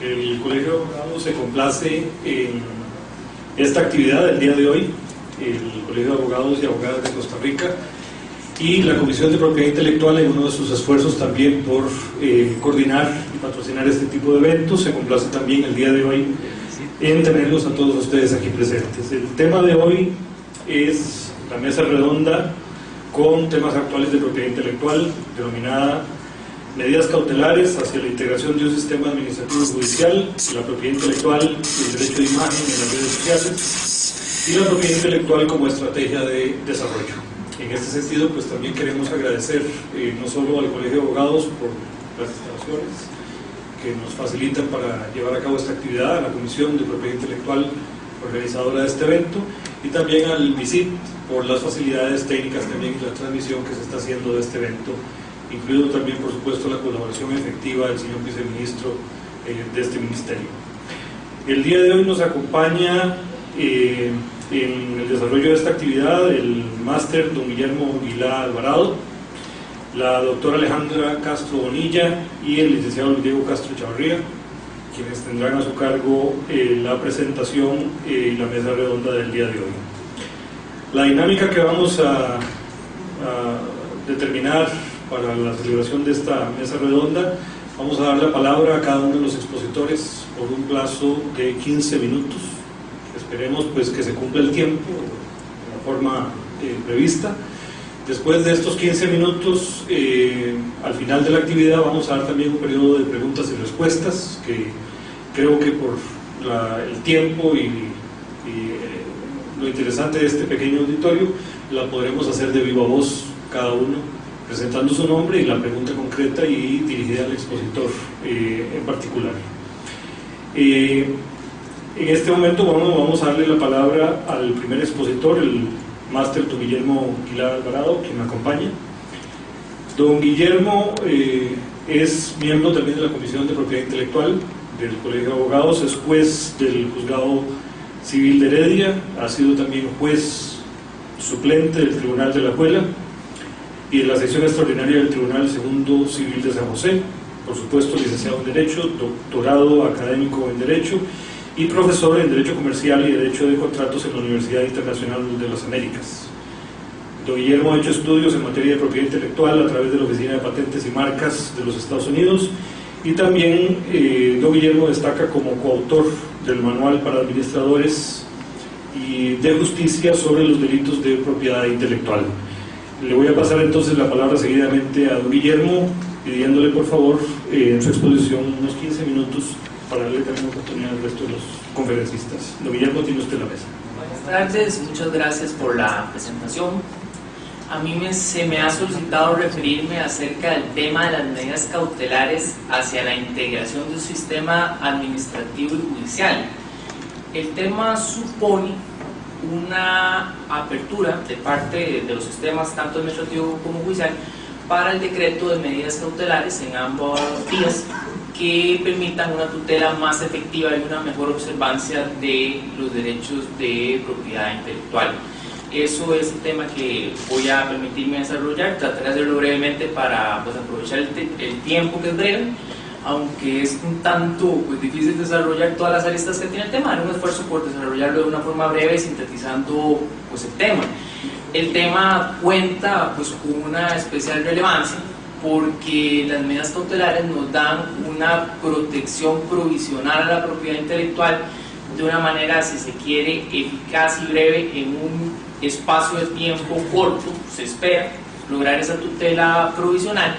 El Colegio de Abogados se complace en esta actividad del día de hoy. El Colegio de Abogados y Abogadas de Costa Rica y la Comisión de Propiedad Intelectual, en uno de sus esfuerzos también por coordinar y patrocinar este tipo de eventos, se complace también el día de hoy en tenerlos a todos ustedes aquí presentes. El tema de hoy es la mesa redonda con temas actuales de propiedad intelectual, denominada Medidas cautelares hacia la integración de un sistema administrativo judicial, la propiedad intelectual y el derecho de imagen en las redes sociales, y la propiedad intelectual como estrategia de desarrollo. En este sentido, pues también queremos agradecer no solo al Colegio de Abogados por las instalaciones que nos facilitan para llevar a cabo esta actividad, a la Comisión de Propiedad Intelectual, organizadora de este evento, y también al MISIT por las facilidades técnicas también y la transmisión que se está haciendo de este evento, incluido también, por supuesto, la colaboración efectiva del señor viceministro de este ministerio. El día de hoy nos acompaña en el desarrollo de esta actividad el máster don Guillermo Guilá Alvarado, la doctora Alejandra Castro Bonilla y el licenciado Diego Castro Chavarría, quienes tendrán a su cargo la presentación y la mesa redonda del día de hoy. La dinámica que vamos a determinar para la celebración de esta mesa redonda: vamos a dar la palabra a cada uno de los expositores por un plazo de 15 minutos. Esperemos pues que se cumpla el tiempo de la forma prevista. Después de estos 15 minutos, al final de la actividad vamos a dar también un periodo de preguntas y respuestas, que creo que por el tiempo y lo interesante de este pequeño auditorio, la podremos hacer de viva voz cada uno, presentando su nombre y la pregunta concreta y dirigida al expositor en particular. En este momento vamos a darle la palabra al primer expositor, el máster don Guillermo Guilá Alvarado, quien me acompaña. Don Guillermo es miembro también de la Comisión de Propiedad Intelectual del Colegio de Abogados, es juez del Juzgado Civil de Heredia, ha sido también juez suplente del Tribunal de la Alajuela y de la sección extraordinaria del Tribunal Segundo Civil de San José, por supuesto licenciado en Derecho, doctorado académico en Derecho y profesor en Derecho Comercial y Derecho de Contratos en la Universidad Internacional de las Américas. Don Guillermo ha hecho estudios en materia de propiedad intelectual a través de la Oficina de Patentes y Marcas de los Estados Unidos, y también don Guillermo destaca como coautor del Manual para Administradores y de Justicia sobre los delitos de propiedad intelectual. Le voy a pasar entonces la palabra seguidamente a don Guillermo, pidiéndole por favor en su exposición unos 15 minutos para darle también oportunidad al resto de los conferencistas. Don Guillermo, tiene usted la mesa. Buenas tardes, muchas gracias por la presentación. A mí se me ha solicitado referirme acerca del tema de las medidas cautelares hacia la integración de un sistema administrativo y judicial. El tema supone una apertura de parte de los sistemas tanto administrativo como judicial para el decreto de medidas cautelares en ambas vías que permitan una tutela más efectiva y una mejor observancia de los derechos de propiedad intelectual. Eso es el tema que voy a permitirme desarrollar. Trataré de hacerlo brevemente para pues, aprovechar el tiempo que es breve, aunque es un tanto pues, difícil desarrollar todas las aristas que tiene el tema. Haré un esfuerzo por desarrollarlo de una forma breve, sintetizando pues, el tema. El tema cuenta pues, con una especial relevancia porque las medidas cautelares nos dan una protección provisional a la propiedad intelectual de una manera, si se quiere, eficaz y breve en un espacio de tiempo corto. Se espera lograr esa tutela provisional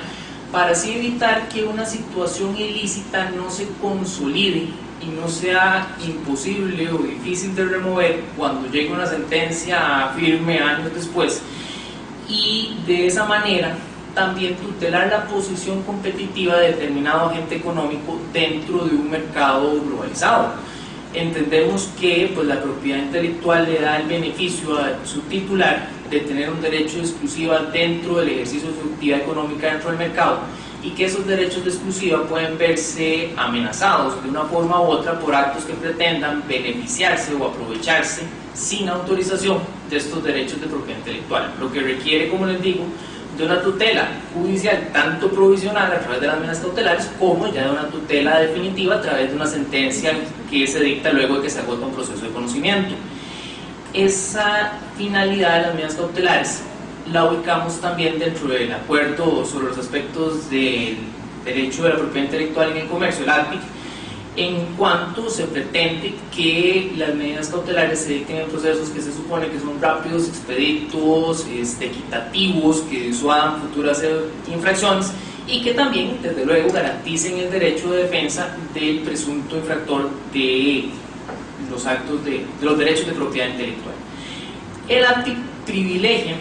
para así evitar que una situación ilícita no se consolide y no sea imposible o difícil de remover cuando llegue una sentencia firme años después, y de esa manera también tutelar la posición competitiva de determinado agente económico dentro de un mercado globalizado. Entendemos que pues, la propiedad intelectual le da el beneficio a su titular de tener un derecho de exclusiva dentro del ejercicio de su actividad económica dentro del mercado, y que esos derechos de exclusiva pueden verse amenazados de una forma u otra por actos que pretendan beneficiarse o aprovecharse sin autorización de estos derechos de propiedad intelectual, lo que requiere, como les digo, de una tutela judicial, tanto provisional a través de las medidas cautelares, como ya de una tutela definitiva a través de una sentencia que se dicta luego de que se agota un proceso de conocimiento. Esa finalidad de las medidas cautelares la ubicamos también dentro del acuerdo sobre los aspectos del derecho de la propiedad intelectual en el comercio, el ATPIC, en cuanto se pretende que las medidas cautelares se dicten en procesos que se supone que son rápidos, expeditos, equitativos, que disuadan futuras infracciones y que también, desde luego, garanticen el derecho de defensa del presunto infractor de los actos de los derechos de propiedad intelectual. El ATPIC privilegia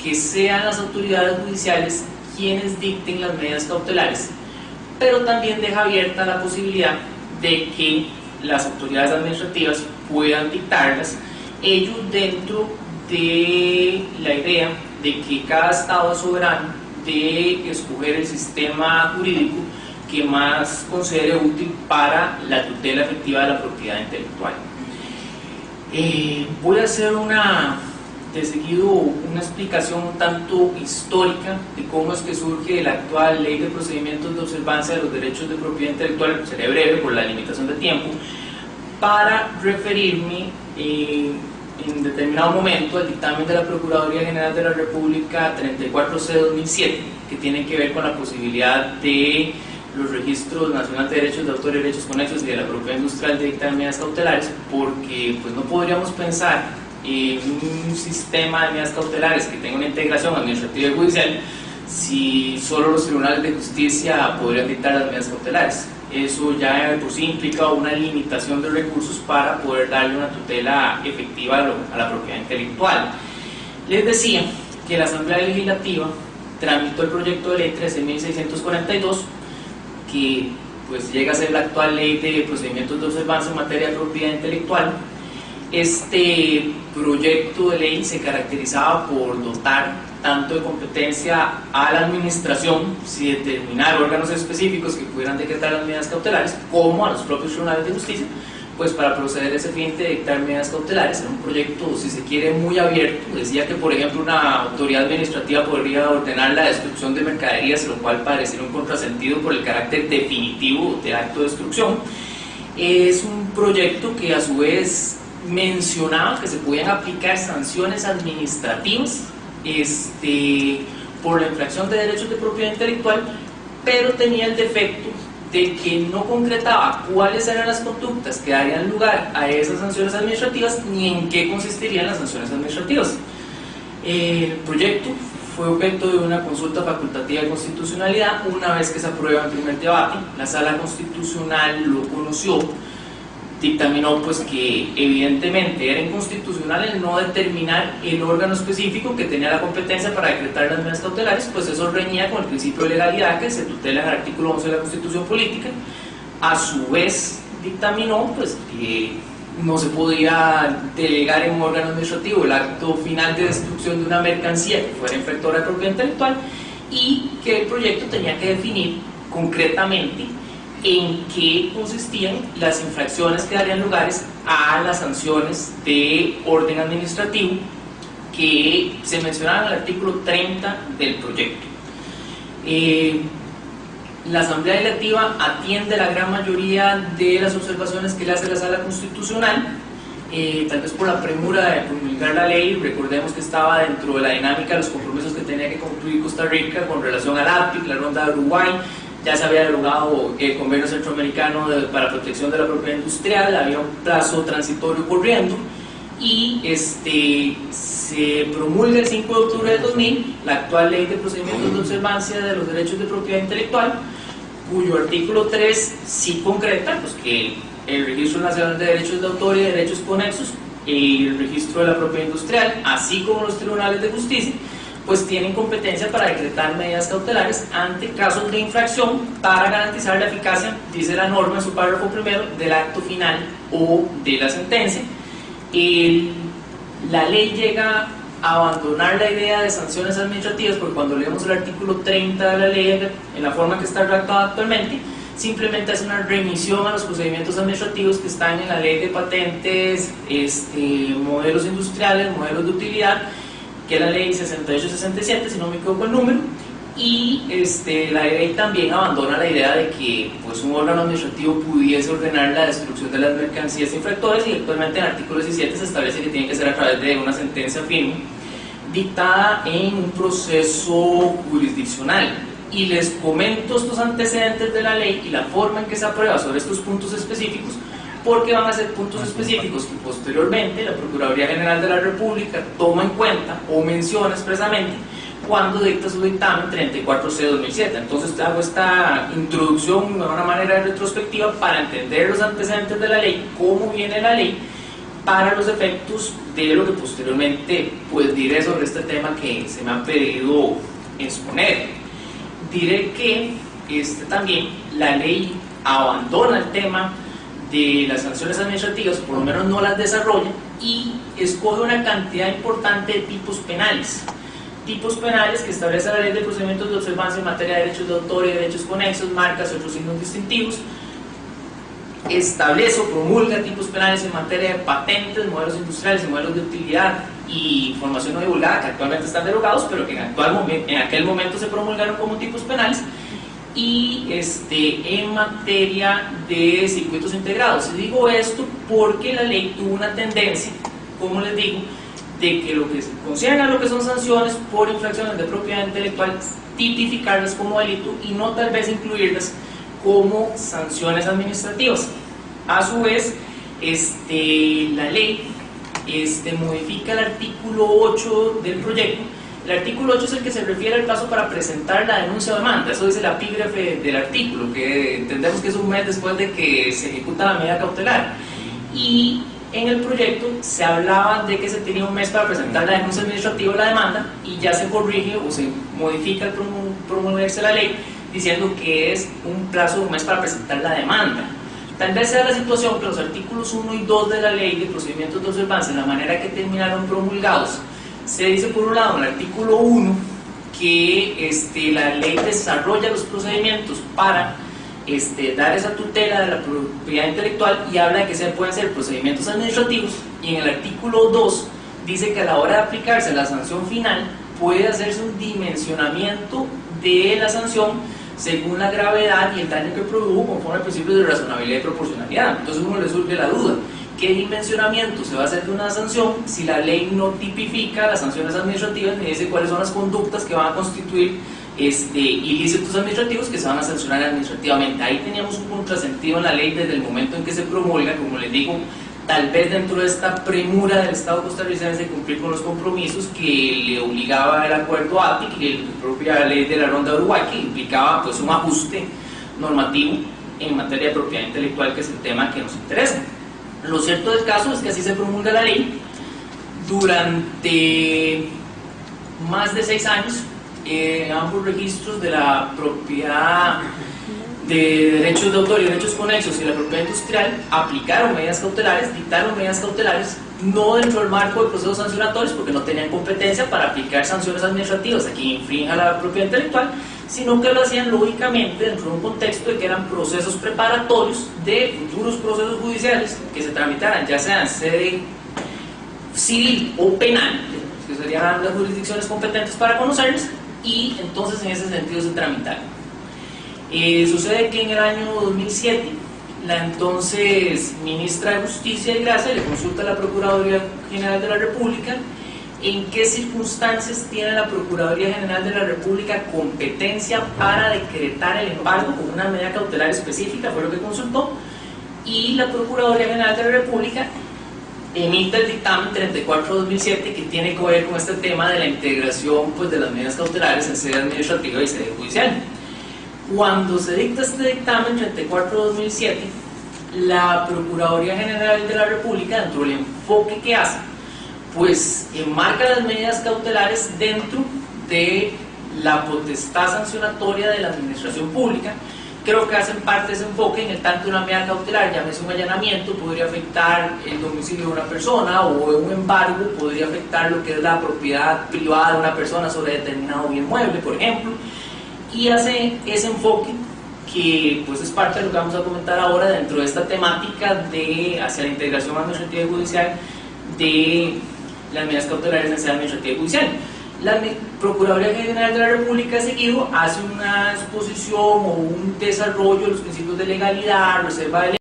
que sean las autoridades judiciales quienes dicten las medidas cautelares, pero también deja abierta la posibilidad de que las autoridades administrativas puedan dictarlas, ello dentro de la idea de que cada estado es soberano de escoger el sistema jurídico que más considere útil para la tutela efectiva de la propiedad intelectual. Voy a hacer de seguido una explicación un tanto histórica de cómo es que surge la actual Ley de Procedimientos de Observancia de los Derechos de Propiedad Intelectual. Seré breve por la limitación de tiempo, para referirme en determinado momento al dictamen de la Procuraduría General de la República 34C/2007, que tiene que ver con la posibilidad de los registros nacionales de derechos de autor y derechos conexos y de la propiedad industrial de dictar medidas cautelares, porque pues no podríamos pensar en un sistema de medidas cautelares que tenga una integración administrativa y judicial si solo los tribunales de justicia podrían dictar las medidas cautelares. Eso ya por sí implica una limitación de recursos para poder darle una tutela efectiva a la propiedad intelectual. Les decía que la Asamblea Legislativa tramitó el proyecto de ley 13.642, que pues llega a ser la actual Ley de Procedimientos de Observancia en materia de propiedad intelectual. Este proyecto de ley se caracterizaba por dotar tanto de competencia a la administración, si determinar órganos específicos que pudieran decretar las medidas cautelares, como a los propios tribunales de justicia, pues para proceder a ese fin de dictar medidas cautelares. Era un proyecto, si se quiere, muy abierto. Decía que, por ejemplo, una autoridad administrativa podría ordenar la destrucción de mercaderías, lo cual pareciera un contrasentido por el carácter definitivo del acto de destrucción. Es un proyecto que a su vez mencionaba que se podían aplicar sanciones administrativas por la infracción de derechos de propiedad intelectual, pero tenía el defecto de que no concretaba cuáles eran las conductas que darían lugar a esas sanciones administrativas ni en qué consistirían las sanciones administrativas. El proyecto fue objeto de una consulta facultativa de constitucionalidad. Una vez que se aprueba en primer debate, la Sala Constitucional lo conoció, dictaminó pues que evidentemente era inconstitucional el no determinar el órgano específico que tenía la competencia para decretar las medidas cautelares, pues eso reñía con el principio de legalidad que se tutela en el artículo 11 de la Constitución Política. A su vez dictaminó pues que no se podía delegar en un órgano administrativo el acto final de destrucción de una mercancía que fuera infractora de propiedad intelectual, y que el proyecto tenía que definir concretamente en qué consistían las infracciones que darían lugares a las sanciones de orden administrativo que se mencionaban en el artículo 30 del proyecto. La Asamblea Legislativa atiende la gran mayoría de las observaciones que le hace la Sala Constitucional, tal vez por la premura de promulgar la ley. Recordemos que estaba dentro de la dinámica de los compromisos que tenía que concluir Costa Rica con relación al ATPIC, la ronda de Uruguay. Ya se había derogado el convenio centroamericano para protección de la propiedad industrial, había un plazo transitorio corriendo, y se promulga el 5 de octubre de 2000 la actual Ley de Procedimientos de Observancia de los Derechos de Propiedad Intelectual, cuyo artículo 3 sí concreta pues, que el Registro Nacional de Derechos de Autor y de Derechos Conexos y el Registro de la Propiedad Industrial, así como los tribunales de justicia, pues tienen competencia para decretar medidas cautelares ante casos de infracción para garantizar la eficacia, dice la norma en su párrafo primero, del acto final o de la sentencia. La ley llega a abandonar la idea de sanciones administrativas, porque cuando leemos el artículo 30 de la ley, en la forma que está redactada actualmente, simplemente hace una remisión a los procedimientos administrativos que están en la ley de patentes, modelos industriales, modelos de utilidad, que es la ley 6867, si no me equivoco el número, y la ley también abandona la idea de que pues, un órgano administrativo pudiese ordenar la destrucción de las mercancías infractoras, y actualmente en el artículo 17 se establece que tiene que ser a través de una sentencia firme dictada en un proceso jurisdiccional. Y les comento estos antecedentes de la ley y la forma en que se aprueba sobre estos puntos específicos, porque van a ser puntos específicos que posteriormente la Procuraduría General de la República toma en cuenta o menciona expresamente cuando dicta su dictamen 34C/2007. Entonces hago esta introducción de una manera retrospectiva para entender los antecedentes de la ley, cómo viene la ley, para los efectos de lo que posteriormente pues diré sobre este tema que se me ha pedido exponer. Diré que también la ley abandona el tema de las sanciones administrativas, por lo menos no las desarrolla, y escoge una cantidad importante de tipos penales. Tipos penales que establece la ley de procedimientos de observancia en materia de derechos de autor y derechos conexos, marcas y otros signos distintivos. Establece o promulga tipos penales en materia de patentes, modelos industriales y modelos de utilidad y información no divulgada, que actualmente están derogados, pero que en aquel momento se promulgaron como tipos penales. Y en materia de circuitos integrados. Y digo esto porque la ley tuvo una tendencia, como les digo, de que lo que se concierne a lo que son sanciones por infracciones de propiedad intelectual, tipificarlas como delito y no tal vez incluirlas como sanciones administrativas. A su vez, la ley modifica el artículo 8 del proyecto. El artículo 8 es el que se refiere al plazo para presentar la denuncia o demanda. Eso dice el epígrafe del artículo, que entendemos que es un mes después de que se ejecuta la medida cautelar. Y en el proyecto se hablaba de que se tenía un mes para presentar la denuncia administrativa o la demanda, y ya se corrige o se modifica al promulgarse la ley diciendo que es un plazo de un mes para presentar la demanda. Tal vez sea la situación que los artículos 1 y 2 de la ley de procedimientos de observancia, en la manera que terminaron promulgados, se dice por un lado en el artículo 1 que la ley desarrolla los procedimientos para dar esa tutela de la propiedad intelectual, y habla de que se pueden hacer procedimientos administrativos, y en el artículo 2 dice que a la hora de aplicarse la sanción final puede hacerse un dimensionamiento de la sanción según la gravedad y el daño que produjo conforme al principio de razonabilidad y proporcionalidad. Entonces a uno le surge la duda: ¿qué dimensionamiento se va a hacer de una sanción si la ley no tipifica las sanciones administrativas ni dice cuáles son las conductas que van a constituir ilícitos administrativos que se van a sancionar administrativamente? Ahí teníamos un contrasentido en la ley desde el momento en que se promulga, como les digo, tal vez dentro de esta premura del Estado costarricense de cumplir con los compromisos que le obligaba el acuerdo ATIC y la propia ley de la Ronda de Uruguay, que implicaba pues un ajuste normativo en materia de propiedad intelectual, que es el tema que nos interesa. Lo cierto del caso es que así se promulga la ley. Durante más de 6 años, ambos registros de la propiedad de derechos de autor y derechos conexos y la propiedad industrial aplicaron medidas cautelares, dictaron medidas cautelares, no dentro del marco de procesos sancionatorios, porque no tenían competencia para aplicar sanciones administrativas a quien infrinja la propiedad intelectual, sino que lo hacían lógicamente dentro de un contexto de que eran procesos preparatorios de futuros procesos judiciales que se tramitaran, ya sea en sede civil o penal, que serían las jurisdicciones competentes para conocerlos, y entonces en ese sentido se tramitaron. Sucede que en el año 2007 la entonces ministra de Justicia y Gracia le consulta a la Procuraduría General de la República en qué circunstancias tiene la Procuraduría General de la República competencia para decretar el embargo con una medida cautelar específica, fue lo que consultó, y la Procuraduría General de la República emite el dictamen 34/2007, que tiene que ver con este tema de la integración pues, de las medidas cautelares en sede administrativa y sede judicial. Cuando se dicta este dictamen 34/2007, la Procuraduría General de la República, dentro del enfoque que hace, pues enmarca las medidas cautelares dentro de la potestad sancionatoria de la administración pública. Creo que hacen parte de ese enfoque en el tanto una medida cautelar, llámese un allanamiento, podría afectar el domicilio de una persona, o un embargo podría afectar lo que es la propiedad privada de una persona sobre determinado bien mueble, por ejemplo, y hace ese enfoque que pues es parte de lo que vamos a comentar ahora dentro de esta temática de hacia la integración administrativa y judicial de las medidas cautelares en sede administrativa y judicial. La Procuraduría General de la República seguido hace una exposición o un desarrollo de los principios de legalidad, reserva de